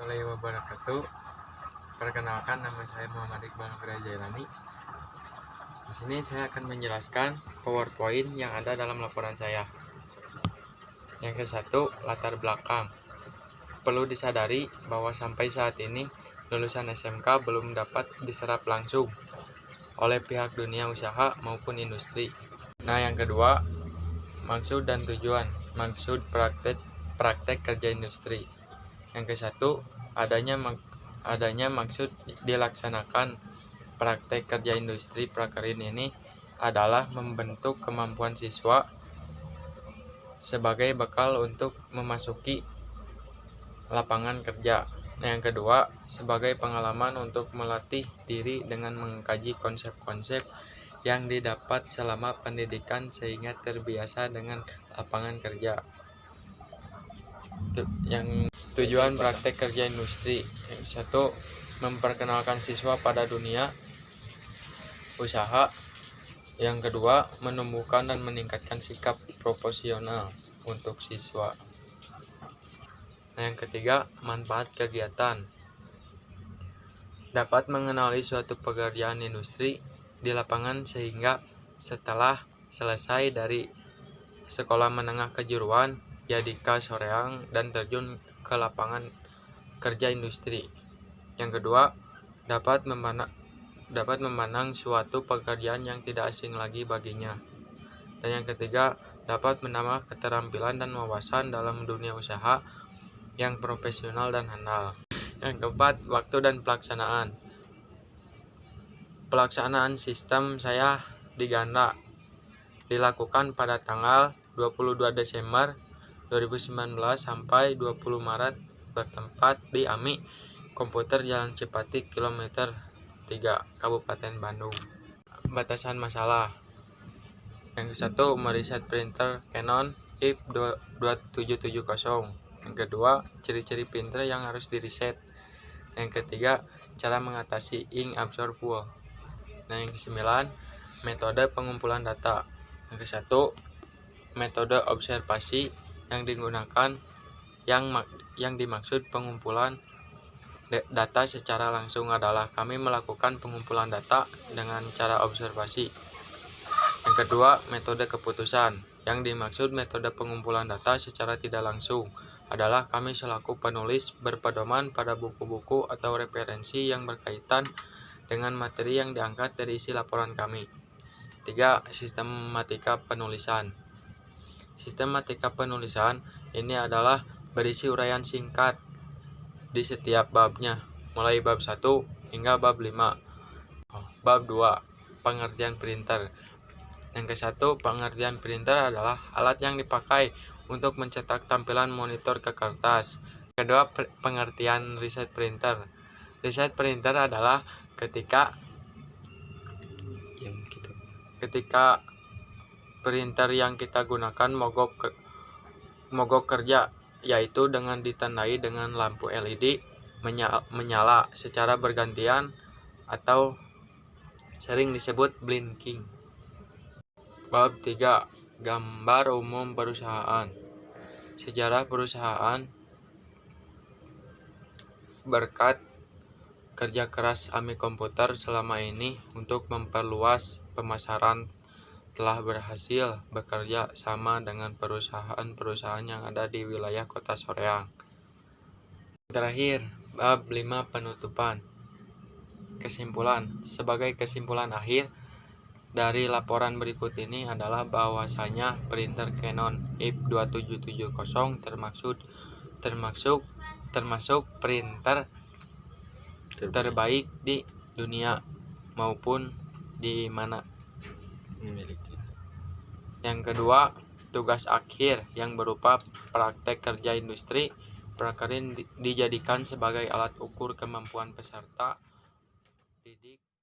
warahmatullahi wabarakatuh. Perkenalkan, nama saya Muhammad Iqbal Nugraha Jailani. Di sini saya akan menjelaskan PowerPoint yang ada dalam laporan saya. Yang ke-1, latar belakang. Perlu disadari bahwa sampai saat ini lulusan SMK belum dapat diserap langsung oleh pihak dunia usaha maupun industri. Nah, yang kedua, maksud dan tujuan. Maksud praktek kerja industri. Yang ke-1, adanya maksud dilaksanakan praktek kerja industri prakerin ini adalah membentuk kemampuan siswa sebagai bekal untuk memasuki lapangan kerja. Nah, yang kedua, sebagai pengalaman untuk melatih diri dengan mengkaji konsep-konsep yang didapat selama pendidikan sehingga terbiasa dengan lapangan kerja. Yang tujuan praktek kerja industri. Yang 1, memperkenalkan siswa pada dunia usaha. Yang kedua, menumbuhkan dan meningkatkan sikap profesional untuk siswa. Nah, yang ketiga, manfaat kegiatan. Dapat mengenali suatu pekerjaan industri di lapangan sehingga setelah selesai dari sekolah menengah kejuruan, jadika soreang dan terjun ke lapangan kerja industri. Yang kedua, dapat memandang suatu pekerjaan yang tidak asing lagi baginya. Dan yang ketiga, dapat menambah keterampilan dan wawasan dalam dunia usaha yang profesional dan handal. Yang keempat, waktu dan pelaksanaan. Pelaksanaan sistem saya diganda dilakukan pada tanggal 22 Desember 2019 sampai 20 Maret bertempat di AMI Komputer Jalan Cipati kilometer 3 Kabupaten Bandung. Batasan masalah. Yang ke-1, meriset printer Canon IP 2770. Yang kedua, ciri-ciri printer yang harus diriset. Yang ketiga, cara mengatasi ink absorbable. Nah, yang ke-9, metode pengumpulan data. Yang ke-1, metode observasi yang digunakan yang dimaksud pengumpulan data secara langsung adalah kami melakukan pengumpulan data dengan cara observasi. Yang kedua, metode keputusan. Yang dimaksud metode pengumpulan data secara tidak langsung adalah kami selaku penulis berpedoman pada buku-buku atau referensi yang berkaitan dengan materi yang diangkat dari isi laporan kami. 3. Sistematika penulisan. Sistematika penulisan ini adalah berisi uraian singkat di setiap babnya, mulai bab 1 hingga bab 5. Bab 2, pengertian printer. Yang ke-1, pengertian printer adalah alat yang dipakai untuk mencetak tampilan monitor ke kertas. Kedua, pengertian riset printer. Riset printer adalah ketika printer yang kita gunakan mogok kerja, yaitu dengan ditandai dengan lampu LED menyala secara bergantian atau sering disebut blinking. Bab 3, gambar umum perusahaan. Sejarah perusahaan. Berkat kerja keras AMI Komputer selama ini untuk memperluas pemasaran, telah berhasil bekerja sama dengan perusahaan-perusahaan yang ada di wilayah Kota Soreang. Terakhir, bab 5, penutupan. Kesimpulan. Sebagai kesimpulan akhir dari laporan berikut ini adalah bahwasanya printer Canon IP 2770 termasuk printer terbaik di dunia maupun di mana memiliki. Yang kedua, tugas akhir yang berupa praktek kerja industri prakerin dijadikan sebagai alat ukur kemampuan peserta didik.